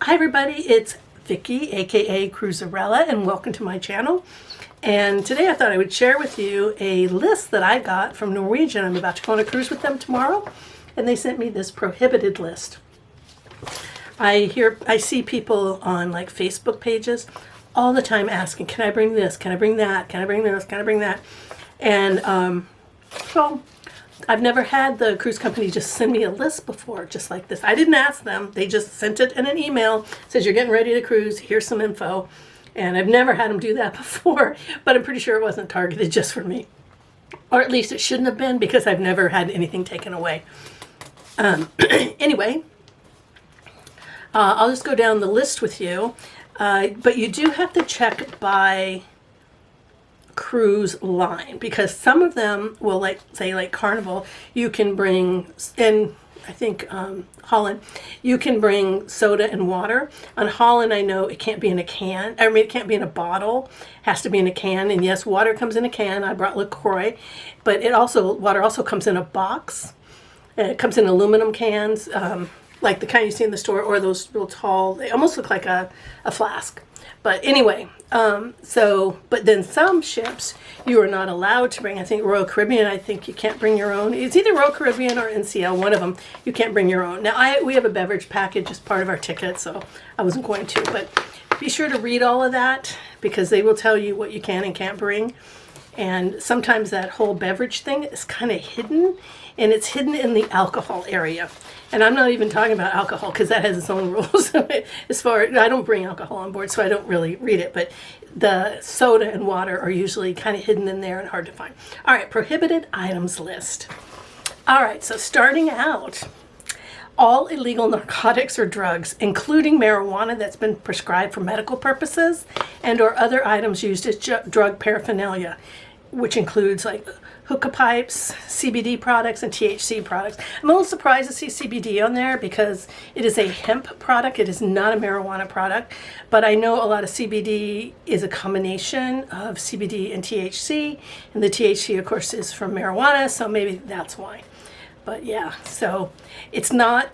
Hi everybody, it's Vicki, aka Cruiserella, and welcome to my channel. And today I thought I would share with you a list that I got from Norwegian. I'm about to go on a cruise with them tomorrow, and they sent me this Prohibited list. I see people on like Facebook pages all the time asking, can I bring this? Can I bring that? Can I bring this? Can I bring that? And so I've never had the cruise company just send me a list before, just like this. I didn't ask them. They just sent it in an email. Says, you're getting ready to cruise. Here's some info. And I've never had them do that before, but I'm pretty sure it wasn't targeted just for me. Or at least it shouldn't have been, because I've never had anything taken away. Anyway, I'll just go down the list with you. But you do have to check by cruise line, because some of them will say like Carnival, you can bring, and I think Holland, you can bring soda and water. On Holland, I know it can't be in a can. I mean, it can't be in a bottle. It has to be in a can. And yes, water comes in a can. I brought LaCroix, but water also comes in a box. And it comes in aluminum cans, like the kind you see in the store, or those real tall. They almost look like a flask. But anyway, but then some ships you are not allowed to bring. I think Royal Caribbean, I think you can't bring your own. It's either Royal Caribbean or NCL, one of them. You can't bring your own. Now, we have a beverage package as part of our ticket, so I wasn't going to. But be sure to read all of that, because they will tell you what you can and can't bring. And sometimes that whole beverage thing is kind of hidden, and it's hidden in the alcohol area. And I'm not even talking about alcohol, because that has its own rules. As far as, I don't bring alcohol on board, so I don't really read it. But the soda and water are usually kind of hidden in there and hard to find. All right, prohibited items list. All right, so starting out, all illegal narcotics or drugs, including marijuana that's been prescribed for medical purposes, and or other items used as drug paraphernalia, which includes like hookah pipes, CBD products, and THC products. I'm a little surprised to see CBD on there, because it is a hemp product. It is not a marijuana product. But I know a lot of CBD is a combination of CBD and THC. And the THC, of course, is from marijuana, so maybe that's why. But yeah, so it's not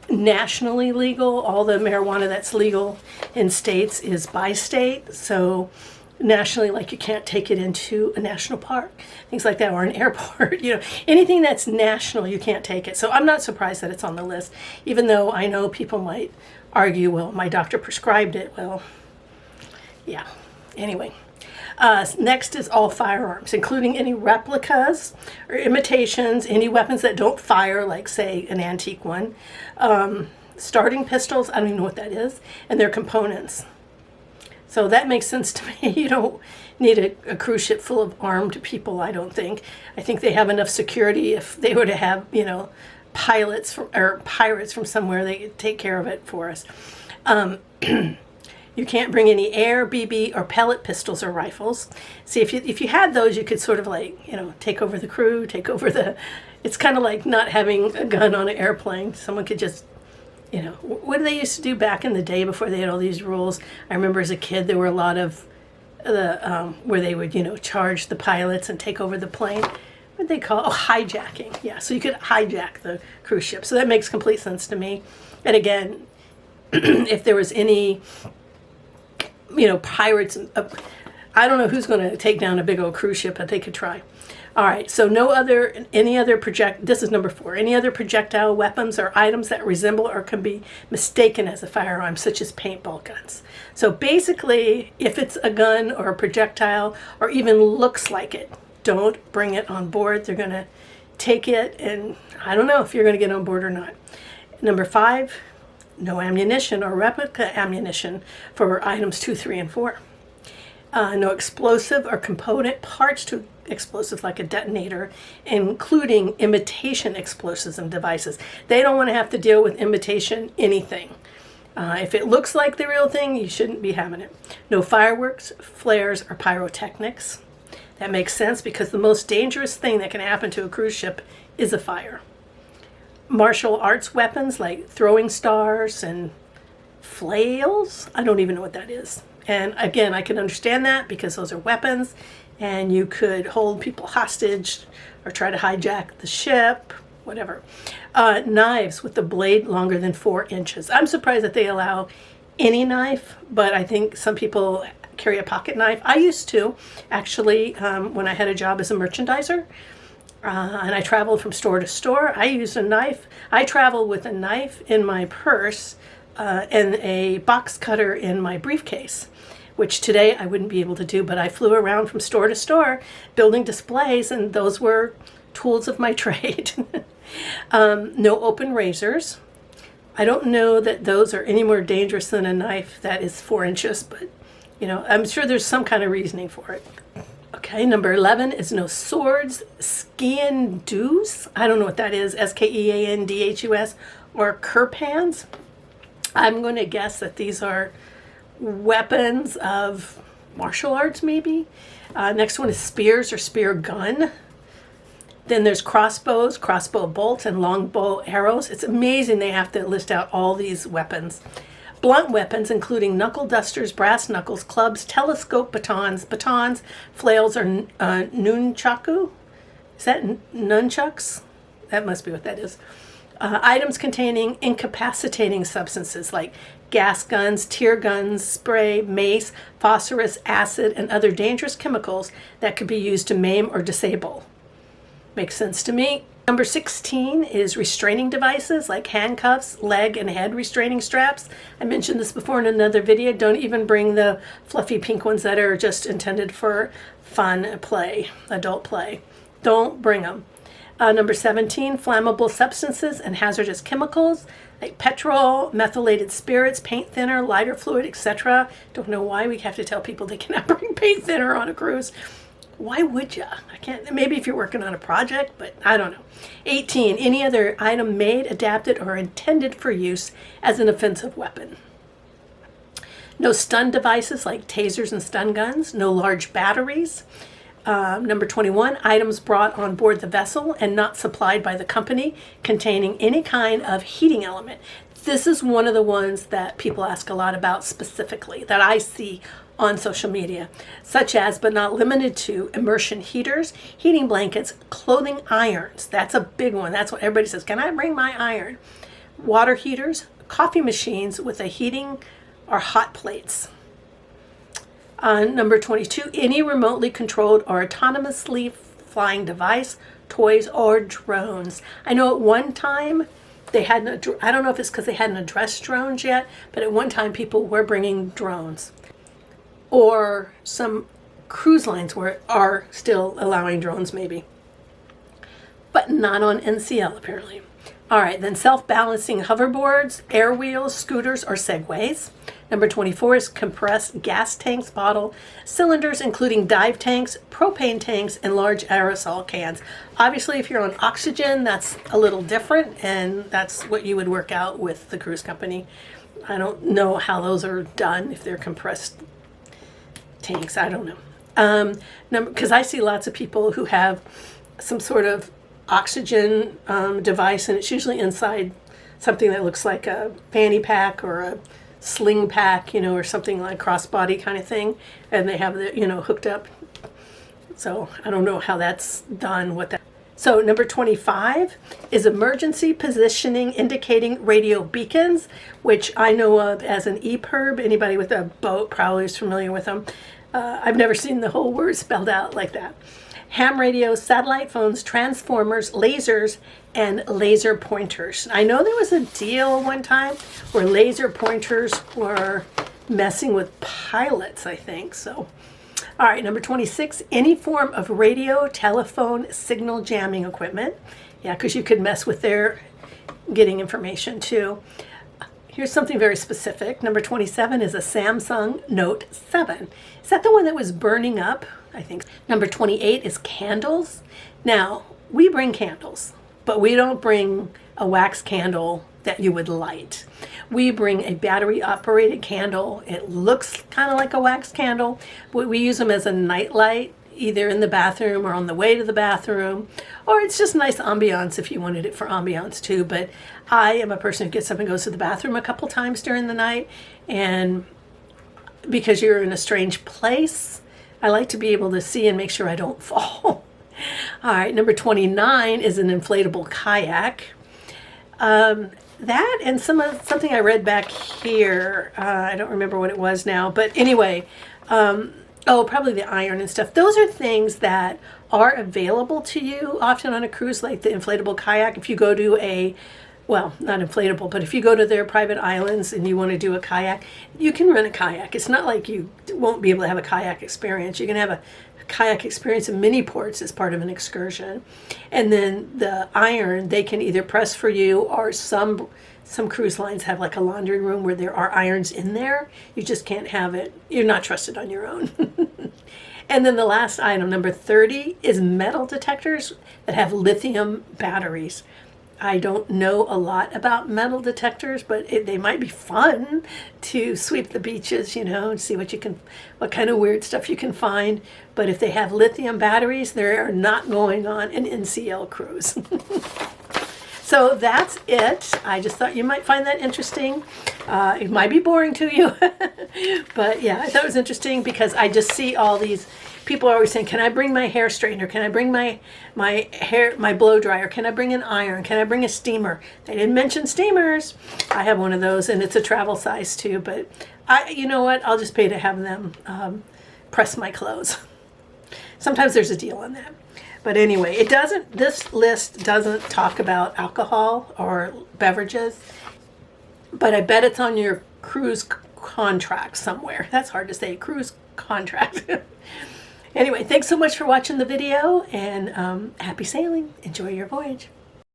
nationally legal. All the marijuana that's legal in states is by state. So nationally, like, you can't take it into a national park, things like that, or an airport, anything that's national, you can't take it. So I'm not surprised that it's on the list, even though I know people might argue, well, my doctor prescribed it. Well, yeah. Anyway, next is all firearms, including any replicas or imitations, any weapons that don't fire, like, say, an antique one, starting pistols, I don't even know what that is, and their components. So that makes sense to me. You don't need a cruise ship full of armed people, I don't think. I think they have enough security. If they were to have, pilots or pirates from somewhere, they could take care of it for us. You can't bring any air, BB, or pellet pistols or rifles. See, if you had those, you could sort of like, take over the crew, it's kind of like not having a gun on an airplane. Someone could just, what did they used to do back in the day before they had all these rules? I remember as a kid, there were a lot of where they would, charge the pilots and take over the plane. What did they call it? Oh, hijacking. Yeah, so you could hijack the cruise ship. So that makes complete sense to me. And again, if there was any, pirates, I don't know who's going to take down a big old cruise ship, but they could try. All right, so this is number 4. Any other projectile weapons or items that resemble or can be mistaken as a firearm, such as paintball guns. So basically, if it's a gun or a projectile or even looks like it, don't bring it on board. They're going to take it, and I don't know if you're going to get on board or not. Number 5, no ammunition or replica ammunition for items 2, 3, and 4. No explosive or component parts to explosives like a detonator, including imitation explosives and devices. They don't want to have to deal with imitation anything. If it looks like the real thing, you shouldn't be having it. No fireworks, flares, or pyrotechnics. That makes sense, because the most dangerous thing that can happen to a cruise ship is a fire. Martial arts weapons like throwing stars and flails. I don't even know what that is. And again, I can understand that, because those are weapons, and you could hold people hostage or try to hijack the ship, whatever. Knives with the blade longer than 4 inches. I'm surprised that they allow any knife, but I think some people carry a pocket knife. I used to, actually, when I had a job as a merchandiser, and I traveled from store to store. I used a knife. I traveled with a knife in my purse and a box cutter in my briefcase, which today I wouldn't be able to do, but I flew around from store to store building displays, and those were tools of my trade. No open razors. I don't know that those are any more dangerous than a knife that is 4 inches, but you know, I'm sure there's some kind of reasoning for it. Okay, number 11 is no swords, skeandus. I don't know what that is, Skeandhus, or kirpans. I'm going to guess that these are weapons of martial arts, maybe. Next one is spears or spear gun. Then there's crossbows, crossbow bolts, and longbow arrows. It's amazing they have to list out all these weapons. Blunt weapons, including knuckle dusters, brass knuckles, clubs, telescope batons, flails, or nunchaku. Is that nunchucks? That must be what that is. Items containing incapacitating substances like gas guns, tear guns, spray, mace, phosphorus, acid, and other dangerous chemicals that could be used to maim or disable. Makes sense to me. Number 16 is restraining devices like handcuffs, leg and head restraining straps. I mentioned this before in another video. Don't even bring the fluffy pink ones that are just intended for fun play, adult play. Don't bring them. Number 17, flammable substances and hazardous chemicals like petrol, methylated spirits, paint thinner, lighter fluid, etc. Don't know why we have to tell people they cannot bring paint thinner on a cruise. Why would you? I can't. Maybe if you're working on a project, but I don't know. 18, any other item made, adapted, or intended for use as an offensive weapon. No stun devices like tasers and stun guns. No large batteries. Number 21, items brought on board the vessel and not supplied by the company containing any kind of heating element. This is one of the ones that people ask a lot about specifically, that I see on social media, such as, but not limited to, immersion heaters, heating blankets, clothing irons. That's a big one. That's what everybody says, can I bring my iron? Water heaters, coffee machines with a heating or hot plates. Number 22, any remotely controlled or autonomously flying device, toys, or drones. I know at one time they hadn't, I don't know if it's because they hadn't addressed drones yet, but at one time people were bringing drones. Or some cruise lines are still allowing drones maybe. But not on NCL apparently. All right, then self-balancing hoverboards, air wheels, scooters, or segways. Number 24 is compressed gas tanks, bottle cylinders, including dive tanks, propane tanks, and large aerosol cans. Obviously, if you're on oxygen, that's a little different, and that's what you would work out with the cruise company. I don't know how those are done, if they're compressed tanks, I don't know. Because I see lots of people who have some sort of oxygen device, and it's usually inside something that looks like a fanny pack or a sling pack, you know, or something like crossbody kind of thing, and they have the, you know, hooked up. So I don't know how that's done, what that. So number 25 is emergency positioning indicating radio beacons, which I know of as an EPIRB. Anybody with a boat probably is familiar with them. I've never seen the whole word spelled out like that. Ham radios, satellite phones, transformers, lasers, and laser pointers. I know there was a deal one time where laser pointers were messing with pilots, I think. So, all right, number 26, any form of radio, telephone, signal jamming equipment. Yeah, because you could mess with their getting information too. Here's something very specific. Number 27 is a Samsung Note 7. Is that the one that was burning up? I think. Number 28 is candles. Now, we bring candles, but we don't bring a wax candle that you would light. We bring a battery operated candle. It looks kind of like a wax candle. We use them as a night light, either in the bathroom or on the way to the bathroom, or it's just nice ambiance if you wanted it for ambiance too. But I am a person who gets up and goes to the bathroom a couple times during the night, and because you're in a strange place, I like to be able to see and make sure I don't fall. All right, number 29 is an inflatable kayak. That and something I read back here. I don't remember what it was now, but anyway, oh, probably the iron and stuff. Those are things that are available to you often on a cruise, like the inflatable kayak. If you go to a, well, not inflatable, but if you go to their private islands and you want to do a kayak, you can rent a kayak. It's not like you won't be able to have a kayak experience. You can have a kayak experience in mini ports as part of an excursion. And then the iron, they can either press for you, or some cruise lines have like a laundry room where there are irons in there. You just can't have it. You're not trusted on your own. And then the last item, number 30, is metal detectors that have lithium batteries. I don't know a lot about metal detectors, but they might be fun to sweep the beaches, you know, and see what kind of weird stuff you can find. But if they have lithium batteries, they are not going on an NCL cruise. So that's it. I just thought you might find that interesting. It might be boring to you, but yeah, I thought it was interesting because I just see all these people are always saying, can I bring my hair straightener? Can I bring my blow dryer? Can I bring an iron? Can I bring a steamer? They didn't mention steamers. I have one of those, and it's a travel size too, but you know what? I'll just pay to have them press my clothes. Sometimes there's a deal on that. But anyway, this list doesn't talk about alcohol or beverages, but I bet it's on your cruise contract somewhere. That's hard to say, cruise contract. Anyway, thanks so much for watching the video, and happy sailing. Enjoy your voyage.